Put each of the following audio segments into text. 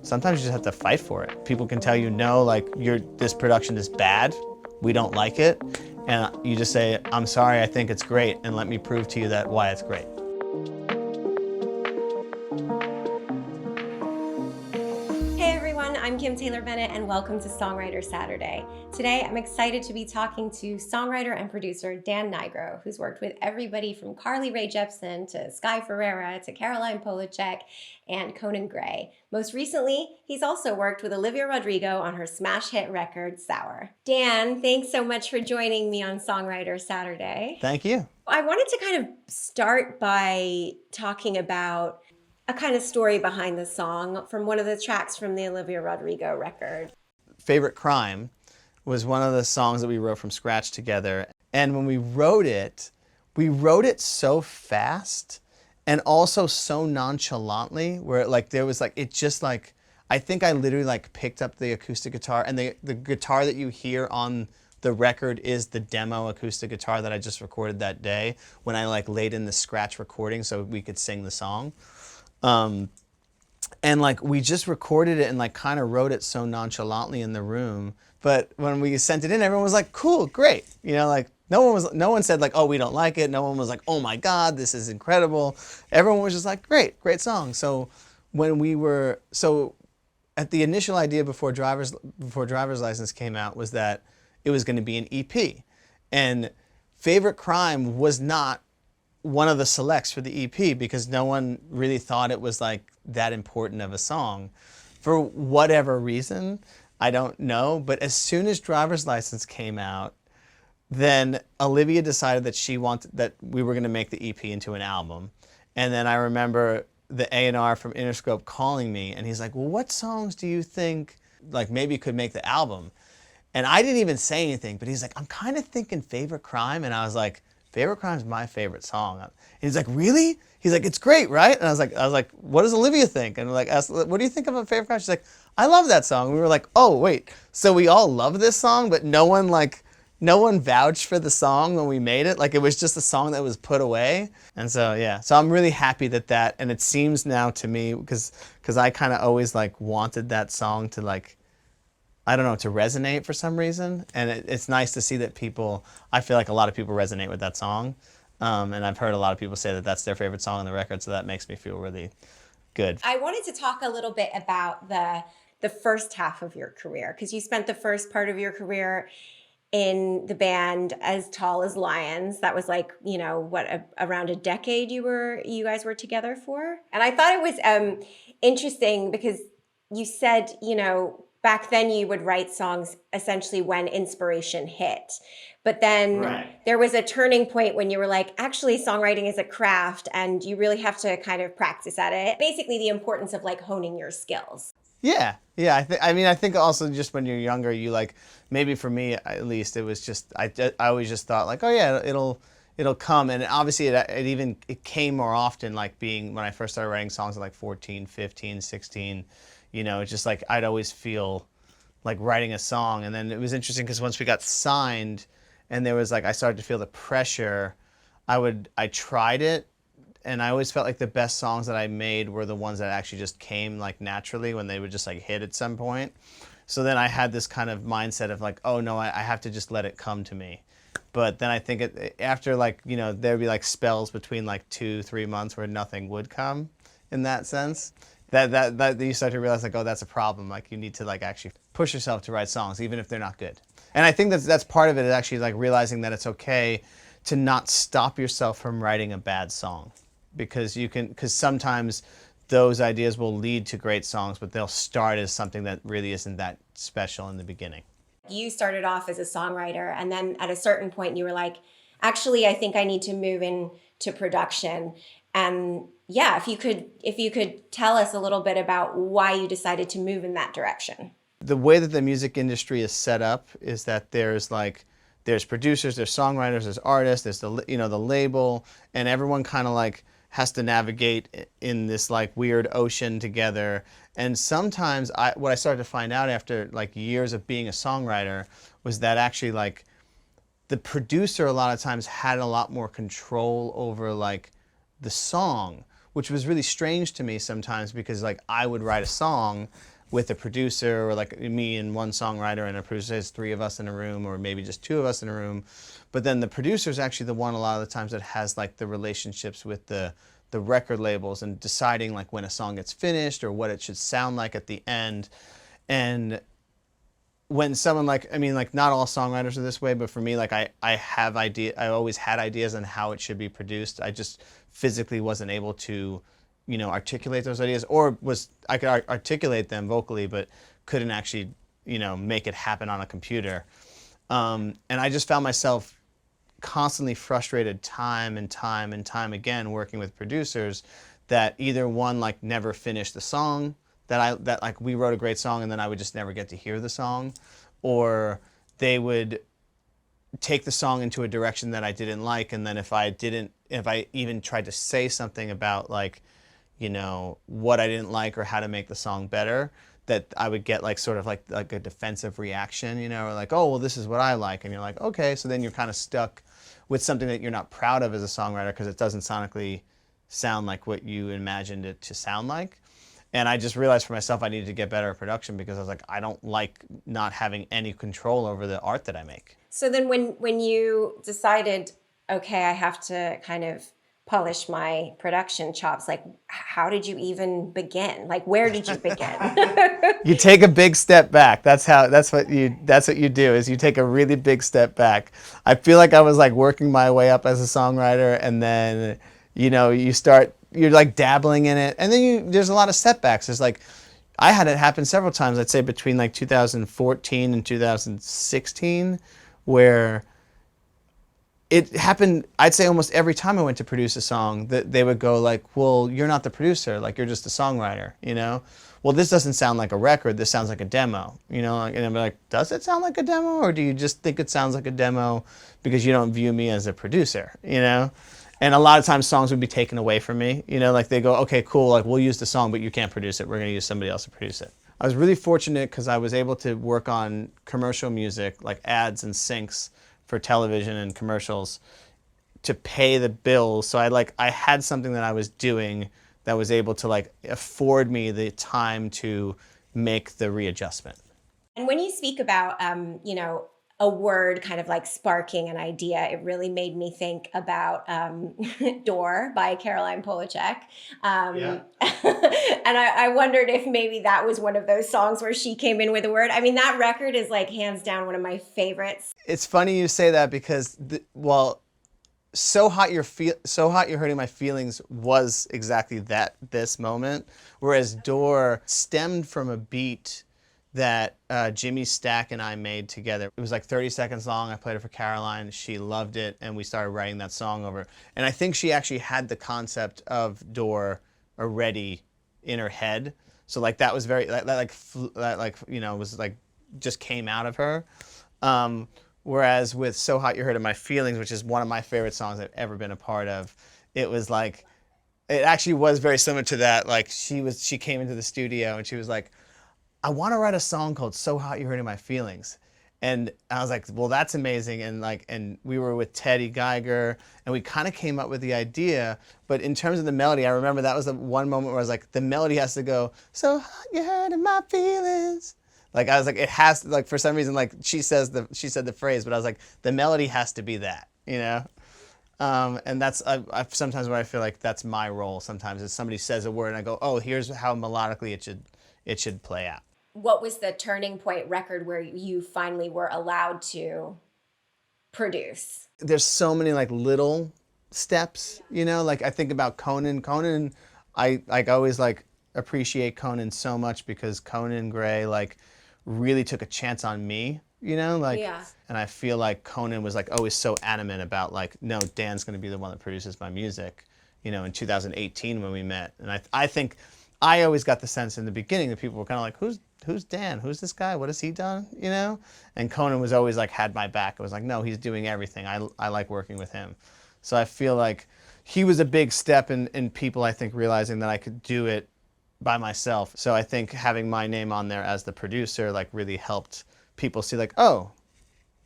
sometimes you just have to fight for it. People can tell you, no, like, this production is bad, we don't like it, and you just say, I'm sorry, I think it's great, and let me prove to you why it's great. I'm Kim Taylor-Bennett and welcome to Songwriter Saturday. Today I'm excited to be talking to songwriter and producer Dan Nigro, who's worked with everybody from Carly Rae Jepsen to Sky Ferreira to Caroline Polachek and Conan Gray. Most recently, he's also worked with Olivia Rodrigo on her smash hit record, Sour. Dan, thanks so much for joining me on Songwriter Saturday. Thank you. I wanted to kind of start by talking about a kind of story behind the song from one of the tracks from the Olivia Rodrigo record. Favorite Crime was one of the songs that we wrote from scratch together. And when we wrote it so fast and also so nonchalantly, where there was I think I literally picked up the acoustic guitar, and the guitar that you hear on the record is the demo acoustic guitar that I just recorded that day when I laid in the scratch recording so we could sing the song. And we just recorded it and kind of wrote it so nonchalantly in the room. But when we sent it in, everyone was like, cool, great. No one said oh, we don't like it. No one was like, oh my God, this is incredible. Everyone was just like, great song. So at the initial idea before Driver's License came out was that it was going to be an EP. And Favorite Crime was not one of the selects for the EP because no one really thought it was that important of a song. For whatever reason, I don't know, but as soon as Driver's License came out, then Olivia decided that we were gonna make the EP into an album. And then I remember the A&R from Interscope calling me and he's like, well, what songs do you think maybe could make the album? And I didn't even say anything, but he's like, I'm kind of thinking Favorite Crime. And I was like, Favorite Crime is my favorite song. And he's like, really? He's like, it's great, right? And I was like, what does Olivia think? And asked, what do you think about Favorite Crime? She's like, I love that song. And we were like, oh, wait. So we all love this song, but no one vouched for the song when we made it. It was just a song that was put away. And so, yeah. So I'm really happy that, and it seems now to me, because I kind of always wanted that song to I don't know, to resonate for some reason. And it's nice to see that I feel like a lot of people resonate with that song. And I've heard a lot of people say that that's their favorite song on the record, so that makes me feel really good. I wanted to talk a little bit about the first half of your career, because you spent the first part of your career in the band As Tall as Lions. That was around a decade you guys were together for. And I thought it was interesting because you said, back then you would write songs essentially when inspiration hit. But then There was a turning point when you were like, actually songwriting is a craft and you really have to kind of practice at it. Basically the importance of honing your skills. Yeah. I think also just when you're younger, you maybe for me at least, it was just, I always just thought oh yeah, it'll come. And obviously it came more often being when I first started writing songs at 14, 15, 16. It's just I'd always feel writing a song. And then it was interesting because once we got signed and there was I started to feel the pressure, I tried it. And I always felt the best songs that I made were the ones that actually just came naturally when they would just hit at some point. So then I had this kind of mindset of oh no, I have to just let it come to me. But then I think after there'd be spells between 2-3 months where nothing would come in that sense. That you start to realize oh, that's a problem. You need to actually push yourself to write songs even if they're not good. And I think that's part of it is actually realizing that it's okay to not stop yourself from writing a bad song, because sometimes those ideas will lead to great songs, but they'll start as something that really isn't that special in the beginning. You started off as a songwriter and then at a certain point you were like, actually I think I need to move into production. And yeah, if you could tell us a little bit about why you decided to move in that direction. The way that the music industry is set up is that there's producers, there's songwriters, there's artists, there's the label, and everyone kind of has to navigate in this weird ocean together. And sometimes what I started to find out after years of being a songwriter was that actually the producer a lot of times had a lot more control over the song, which was really strange to me sometimes because I would write a song, with a producer, or like me and one songwriter and a producer, there's three of us in a room, or maybe just two of us in a room. But then the producer is actually the one a lot of the times that has like the relationships with the record labels and deciding like when a song gets finished or what it should sound like at the end. And when someone like, I mean, like not all songwriters are this way, but for me, like I always had ideas on how it should be produced. I just physically wasn't able to, you know, articulate those ideas, or I could articulate them vocally, but couldn't actually, you know, make it happen on a computer. And I just found myself constantly frustrated time and time again working with producers that either one, like never finished the song, that like we wrote a great song and then I would just never get to hear the song, or they would take the song into a direction that I didn't like, and then if I even tried to say something about like, you know, what I didn't like or how to make the song better, that I would get like sort of like a defensive reaction, you know, or like, oh, well, this is what I like. And you're like, okay, so then you're kind of stuck with something that you're not proud of as a songwriter because it doesn't sonically sound like what you imagined it to sound like. And I just realized for myself I needed to get better at production because I was like, I don't like not having any control over the art that I make. So then when you decided, okay, I have to kind of polish my production chops, like how did you even begin? Like where did you begin? You take a big step back. That's what you do, is you take a really big step back. I feel like I was like working my way up as a songwriter, and then, you know, you're like dabbling in it, and then there's a lot of setbacks. There's like, I had it happen several times, I'd say between like 2014 and 2016, where it happened, I'd say almost every time I went to produce a song, that they would go like, well, you're not the producer, like you're just a songwriter, you know? Well, this doesn't sound like a record, this sounds like a demo, you know? And I'm like, does it sound like a demo, or do you just think it sounds like a demo because you don't view me as a producer, you know? And a lot of times songs would be taken away from me, you know, like they go, okay, cool, like we'll use the song, but you can't produce it, we're gonna use somebody else to produce it. I was really fortunate because I was able to work on commercial music, like ads and syncs for television and commercials, to pay the bills. So I had something that I was doing that was able to like afford me the time to make the readjustment. And when you speak about, you know, a word kind of like sparking an idea, it really made me think about Door by Caroline Polachek. Yeah. And I wondered if maybe that was one of those songs where she came in with a word. I mean, that record is like hands down one of my favorites. It's funny you say that because, So Hot You're Hurting My Feelings was exactly this moment, whereas Door stemmed from a beat that Jimmy Stack and I made together. It was like 30 seconds long. I played it for Caroline. She loved it, and we started writing that song over. And I think she actually had the concept of Door already in her head. So like that was very that you know, was like just came out of her. Whereas with So Hot You're Hurting My Feelings, which is one of my favorite songs I've ever been a part of, it was like, it actually was very similar to that. Like she came into the studio and she was like, I want to write a song called So Hot You're Hurting My Feelings. And I was like, well, that's amazing. And we were with Teddy Geiger, and we kind of came up with the idea. But in terms of the melody, I remember that was the one moment where I was like, the melody has to go, so hot you're hurting my feelings. Like I was like, it has to, like for some reason, like she said the phrase, but I was like, the melody has to be that, you know? And that's I sometimes where I feel like that's my role. Sometimes is somebody says a word and I go, oh, here's how melodically it should play out. What was the turning point record where you finally were allowed to produce? There's so many like little steps, you know, like I think about Conan, I like always like appreciate Conan so much because Conan Gray like really took a chance on me, you know, like, yeah. And I feel like Conan was like always so adamant about like, no, Dan's going to be the one that produces my music, you know, in 2018 when we met. And I think I always got the sense in the beginning that people were kind of like, who's Dan? Who's this guy? What has he done? You know? And Conan was always like, had my back. It was like, no, he's doing everything. I like working with him. So I feel like he was a big step in people, I think, realizing that I could do it by myself. So I think having my name on there as the producer like really helped people see like, oh,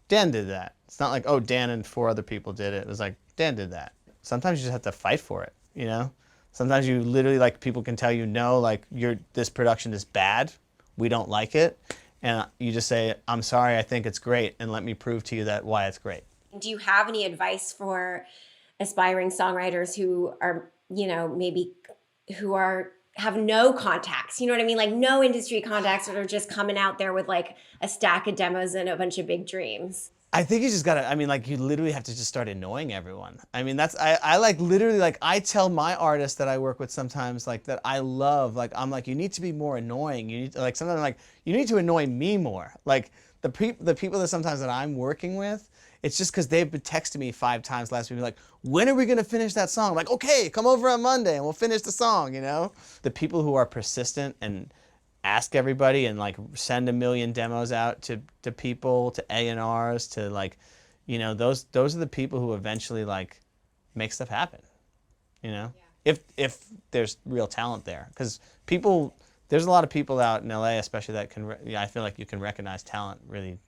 Dan did that. It's not like, oh, Dan and 4 other people did it. It was like, Dan did that. Sometimes you just have to fight for it, you know? Sometimes you literally, like, people can tell you, no, like, this production is bad, we don't like it. And you just say, I'm sorry, I think it's great, and let me prove to you that why it's great. Do you have any advice for aspiring songwriters who are, maybe who have no contacts, you know what I mean? Like no industry contacts that are just coming out there with like a stack of demos and a bunch of big dreams? I think you just gotta, you literally have to just start annoying everyone. I like literally, like I tell my artists that I work with sometimes, like that I love, like I'm like, you need to be more annoying. You need to, like, sometimes I'm like, you need to annoy me more. Like the people that sometimes that I'm working with, it's just because they've been texting me 5 times last week, like, when are we gonna finish that song? I'm like, okay, come over on Monday and we'll finish the song, The people who are persistent and ask everybody and like send 1 million demos out to people, to A&Rs, to like, those are the people who eventually like make stuff happen, Yeah. if there's real talent there. Because there's a lot of people out in LA especially that I feel like you can recognize talent really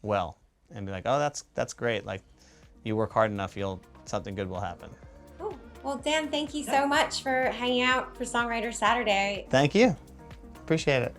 well and be like, oh, that's great. Like you work hard enough, something good will happen. Cool. Well, Dan, thank you so much for hanging out for Songwriter Saturday. Thank you. Appreciate it.